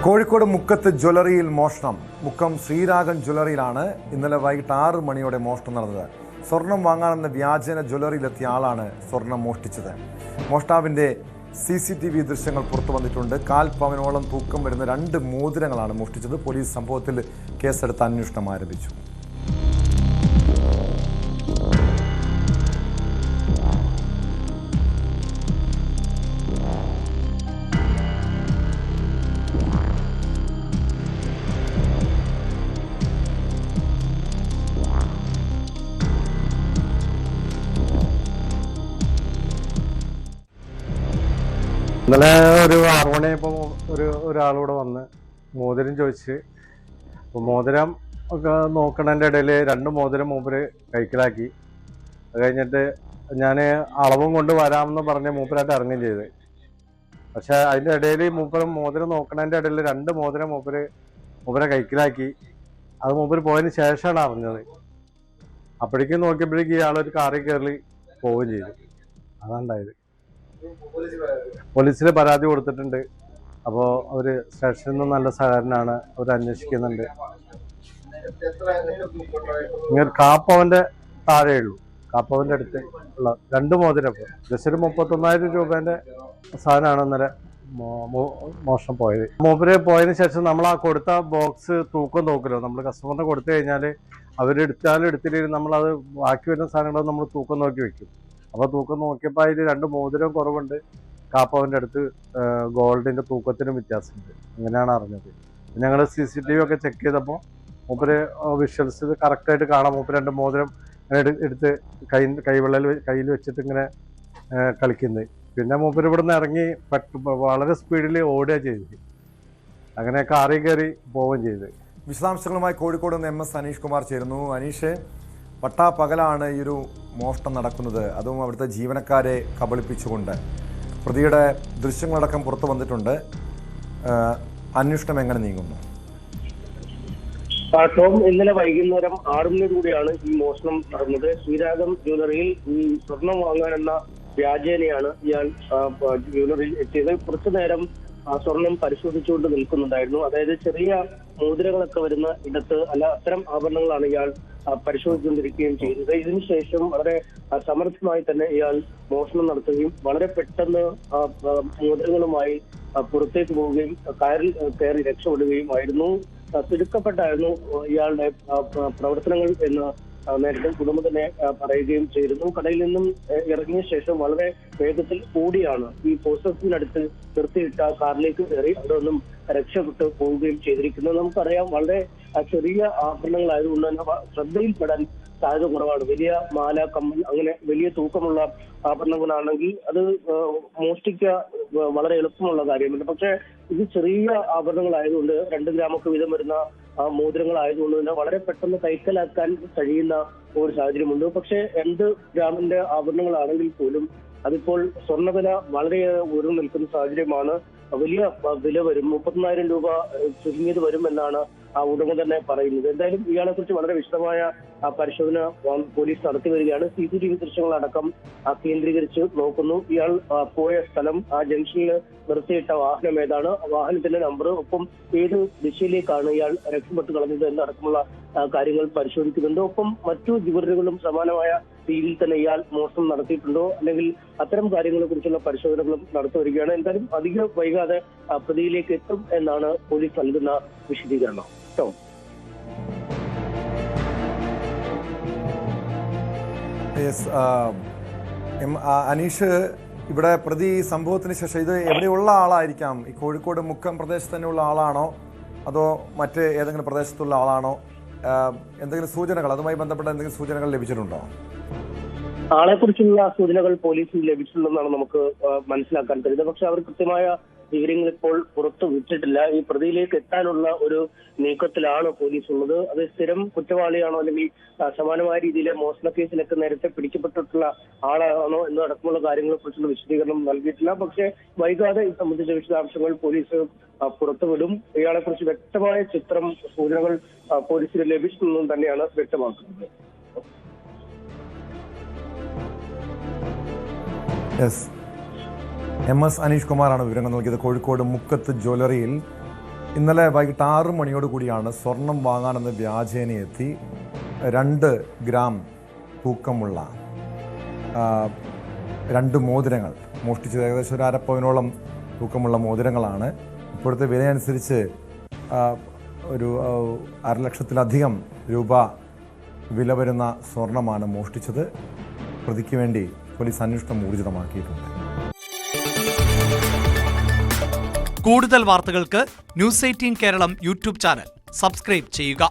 കോഴിക്കോട് മുക്കത്ത് ജ്വല്ലറിയിൽ മോഷണം. മുക്കം ശ്രീരാഗൻ ജ്വല്ലറിയിലാണ് ഇന്നലെ വൈകിട്ട് 6 മണിയോടെ മോഷണം നടന്നത്. സ്വർണം വാങ്ങാനെന്ന വ്യാജേന ജ്വല്ലറിയിലെത്തിയ ആളാണ് സ്വർണം മോഷ്ടിച്ചത്. മോഷ്ടാവിൻ്റെ CCTV ദൃശ്യങ്ങൾ പുറത്തു വന്നിട്ടുണ്ട്. 1/4 പവനോളം തൂക്കം വരുന്ന 2 മോതിരങ്ങളാണ് മോഷ്ടിച്ചത്. പോലീസ് സംഭവത്തിൽ കേസെടുത്ത് അന്വേഷണം ആരംഭിച്ചു. ഇന്നലെ ഒരു 6 മണിയായപ്പോൾ ഒരാളൂടെ വന്ന് മോതിരം ചോദിച്ച്, അപ്പോൾ മോതിരം ഒക്കെ നോക്കണതിൻ്റെ ഇടയിൽ 2 മോതിരം മൂപ്പര് കൈക്കലാക്കി. അത് കഴിഞ്ഞിട്ട് ഞാൻ അളവും കൊണ്ട് വരാമെന്ന് പറഞ്ഞ് മൂപ്പരായിട്ട് ഇറങ്ങുകയും ചെയ്ത്. പക്ഷെ അതിൻ്റെ ഇടയിൽ മോതിരം നോക്കണതിൻ്റെ ഇടയിൽ 2 മോതിരം മൂപ്പരെ കൈക്കലാക്കി. അത് മൂപ്പര് പോയതിന് ശേഷമാണ് അറിഞ്ഞത്. അപ്പോഴേക്കും നോക്കിയപ്പോഴേക്കും ഇയാളൊരു കാറിൽ കയറി പോവുകയും ചെയ്തു. അതാണ്ടായത്. പോലീസിൽ പരാതി കൊടുത്തിട്ടുണ്ട്. അപ്പോൾ അവർ സ്റ്റേഷനിൽ നിന്ന് നല്ല സഹകരണമാണ്, അവർ അന്വേഷിക്കുന്നുണ്ട്. ഇങ്ങനെ കാപ്പവൻ്റെ താഴെയുള്ളൂ, കാപ്പവൻ്റെ അടുത്ത് ഉള്ള 2 മോതിരം ജസ്റ്റ് ഒരു 39,000 രൂപേൻ്റെ സാധനമാണ് ഇന്നലെ മോഷണം പോയത്. മൂപ്പര് പോയതിന് ശേഷം നമ്മൾ ആ കൊടുത്ത ബോക്സ് തൂക്കം നോക്കലോ, നമ്മൾ കസ്റ്റമറിന് കൊടുത്തു കഴിഞ്ഞാൽ അവരെടുത്താലും എടുത്തില്ലെങ്കിൽ നമ്മളത് ബാക്കി വരുന്ന സാധനങ്ങളൊന്നും നമ്മൾ തൂക്കം നോക്കി വെക്കും. അപ്പോൾ തൂക്കം നോക്കിയപ്പോൾ അതിൽ 2 മോതിരം കുറവുണ്ട്, കാപ്പവൻ്റെ അടുത്ത് ഗോൾഡിൻ്റെ തൂക്കത്തിനും വ്യത്യാസമുണ്ട്. അങ്ങനെയാണ് അറിഞ്ഞത്. ഞങ്ങൾ CCTV ഒക്കെ ചെക്ക് ചെയ്തപ്പോൾ മൂപ്പര് വിഷ്വൽസ് കറക്റ്റായിട്ട് കാണാം. മൂപ്പര് 2 മോതിരം എടുത്ത് കയ്യിൽ വെച്ചിട്ട് ഇങ്ങനെ കളിക്കുന്നത്. പിന്നെ മൂപ്പര് ഇവിടെ നിന്ന് ഇറങ്ങി വളരെ സ്പീഡിൽ ഓടുക ചെയ്തത്. അങ്ങനെ കാറിൽ കയറി പോവുകയും ചെയ്ത്. വിശദാംശങ്ങളുമായി കോഴിക്കോട് നിന്ന് MS അനീഷ് കുമാർ ചേരുന്നു. അനീഷ്, പട്ടാപ്പകലാണ് ഈ ഒരു മോഷണം നടക്കുന്നത്, അതും അവിടുത്തെ ജീവനക്കാരെ കബളിപ്പിച്ചുകൊണ്ട്. പ്രതിയുടെ ദൃശ്യങ്ങളടക്കം പുറത്തു വന്നിട്ടുണ്ട്. അന്വേഷണം എങ്ങനെ നീങ്ങുന്നു? ടോം, ഇന്നലെ വൈകുന്നേരം 6 കൂടിയാണ് ഈ മോഷണം നടന്നത്. ശ്രീരാഗം ജ്വല്ലറിയിൽ ഈ സ്വർണം വാങ്ങാനെന്ന വ്യാജേനയാണ് ഇയാൾ ജ്വല്ലറിയിൽ എത്തിയത്. കുറച്ചു നേരം സ്വർണം പരിശോധിച്ചുകൊണ്ട് നിൽക്കുന്നുണ്ടായിരുന്നു. അതായത് ചെറിയ മോതിരങ്ങളൊക്കെ വരുന്ന ഇടത്ത് അത്തരം ആഭരണങ്ങളാണ് ഇയാൾ പരിശോധിച്ചുകൊണ്ടിരിക്കുകയും ചെയ്യുന്നത്. ഇതിനുശേഷം വളരെ സമർത്ഥമായി തന്നെ ഇയാൾ മോഷണം നടത്തുകയും വളരെ പെട്ടെന്ന് മോതിരങ്ങളുമായി പുറത്തേക്ക് പോവുകയും കാറിൽ കയറി രക്ഷപ്പെടുകയും ആയിരുന്നു. ചുരുക്കപ്പെട്ടായിരുന്നു ഇയാളുടെ പ്രവർത്തനങ്ങൾ എന്ന് നേരത്തെ കുടുംബം തന്നെ പറയുകയും ചെയ്തിരുന്നു. കടയിൽ നിന്നും ഇറങ്ങിയ ശേഷം വളരെ വേഗത്തിൽ കൂടിയാണ് ഈ പോസ്റ്റ് ഓഫീസിനടുത്ത് നിർത്തിയിട്ട കാറിലേക്ക് കയറി അവിടെ നിന്നും രക്ഷപ്പെട്ടു പോവുകയും ചെയ്തിരിക്കുന്നത്. നമുക്കറിയാം, വളരെ ചെറിയ ആഭരണങ്ങളായതുകൊണ്ട് തന്നെ ശ്രദ്ധയിൽപ്പെടാൻ സാധ്യത കുറവാണ്. വലിയ മാല, കമ്മൽ, അങ്ങനെ വലിയ തൂക്കമുള്ള ആഭരണങ്ങളാണെങ്കിൽ അത് മോഷ്ടിക്കുക വളരെ എളുപ്പമുള്ള കാര്യമല്ല. പക്ഷെ ഇത് ചെറിയ ആഭരണങ്ങളായതുകൊണ്ട് 2 ഗ്രാമൊക്കെ വീതം വരുന്ന മോതിരങ്ങളായതുകൊണ്ട് തന്നെ വളരെ പെട്ടെന്ന് കൈക്കലാക്കാൻ കഴിയുന്ന ഒരു സാഹചര്യമുണ്ട്. പക്ഷെ 2 ഗ്രാമിന്റെ ആഭരണങ്ങളാണെങ്കിൽ പോലും അതിപ്പോൾ സ്വർണ്ണവില വളരെയേറെ ഉയർന്നു നിൽക്കുന്ന സാഹചര്യമാണ്. വലിയ വില വരും, 30,000 രൂപ ചുരുങ്ങിയത് വരും എന്നാണ് ആ ഉടമ തന്നെ പറയുന്നത്. എന്തായാലും ഇയാളെ കുറിച്ച് വളരെ വിശദമായ പരിശോധന പോലീസ് നടത്തി വരികയാണ്. CCTV ദൃശ്യങ്ങളടക്കം കേന്ദ്രീകരിച്ച് നോക്കുന്നു. ഇയാൾ പോയ സ്ഥലം, ആ ജംഗ്ഷനിൽ നിർത്തിയിട്ട വാഹനം ഏതാണ്, വാഹനത്തിന്റെ നമ്പർ, ഒപ്പം ഏത് ദിശയിലേക്കാണ് ഇയാൾ രക്ഷപ്പെട്ട് കളഞ്ഞത് എന്നടക്കമുള്ള കാര്യങ്ങൾ പരിശോധിക്കുന്നുണ്ട്. ഒപ്പം മറ്റു ജ്വല്ലറികളും സമാനമായ രീതിയിൽ തന്നെ ഇയാൾ മോഷണം നടത്തിയിട്ടുണ്ടോ അല്ലെങ്കിൽ അത്തരം കാര്യങ്ങളെ കുറിച്ചുള്ള പരിശോധനകളും നടത്തി വരികയാണ്. എന്തായാലും അധികം വൈകാതെ പ്രതിയിലേക്ക് എത്തും എന്നാണ് പോലീസ് നൽകുന്ന വിശദീകരണം. അനീഷ്, ഇവിടെ പ്രതി സംഭവത്തിന് ശേഷം ഇത് എവിടെയുള്ള ആളായിരിക്കാം? ഈ കോഴിക്കോട് മുക്കം പ്രദേശത്ത് തന്നെയുള്ള ആളാണോ അതോ മറ്റ് ഏതെങ്കിലും പ്രദേശത്തുള്ള ആളാണോ? എന്തെങ്കിലും സൂചനകൾ, അതുമായി ബന്ധപ്പെട്ട എന്തെങ്കിലും സൂചനകൾ ലഭിച്ചിട്ടുണ്ടോ? ആളെ കുറിച്ചുള്ള സൂചനകൾ പോലീസിന് ലഭിച്ചിട്ടുണ്ടെന്നാണ് നമുക്ക് മനസ്സിലാക്കാൻ കഴിയുന്നത്. പക്ഷെ അവർ കൃത്യമായ വിവരങ്ങൾ ഇപ്പോൾ പുറത്തു വിട്ടിട്ടില്ല. ഈ പ്രതിയിലേക്ക് എത്താനുള്ള ഒരു നീക്കത്തിലാണ് പോലീസ് ഉള്ളത്. അത് സ്ഥിരം കുറ്റവാളിയാണോ അല്ലെങ്കിൽ സമാനമായ രീതിയിലെ മോഷണ കേസിലൊക്കെ നേരത്തെ പിടിക്കപ്പെട്ടിട്ടുള്ള ആളാണോ എന്നതടക്കമുള്ള കാര്യങ്ങളെ കുറിച്ചുള്ള വിശദീകരണം നൽകിയിട്ടില്ല. പക്ഷേ വൈകാതെ ഇത് സംബന്ധിച്ച വിശദാംശങ്ങൾ പോലീസ് പുറത്തുവിടും. ഇയാളെ കുറിച്ച് വ്യക്തമായ ചിത്രം, സൂചനകൾ പോലീസിന് ലഭിച്ചിട്ടുണ്ടെന്നും തന്നെയാണ് വ്യക്തമാക്കുന്നത്. MS അനീഷ് കുമാറാണ് വിവരങ്ങൾ നൽകിയത്. കോഴിക്കോട് മുക്കത്ത് ജ്വല്ലറിയിൽ ഇന്നലെ വൈകിട്ട് 6 മണിയോട് കൂടിയാണ് സ്വർണം വാങ്ങാനെന്ന് വ്യാജേന എത്തി 2 ഗ്രാം തൂക്കമുള്ള 2 മോതിരങ്ങൾ മോഷ്ടിച്ചത്. ഏകദേശം ഒരു 1/2 പവനോളം തൂക്കമുള്ള മോതിരങ്ങളാണ്. ഇപ്പോഴത്തെ വില അനുസരിച്ച് ഒരു 1/2 ലക്ഷത്തിലധികം രൂപ വില വരുന്ന സ്വർണമാണ് മോഷ്ടിച്ചത്. പ്രതിക്ക് വേണ്ടി പോലീസ് അന്വേഷണം ഊർജിതമാക്കിയിട്ടുണ്ട്. കൂടുതൽ വാർത്തകൾക്ക് news 18 Keralam YouTube channel subscribe ചെയ്യുക.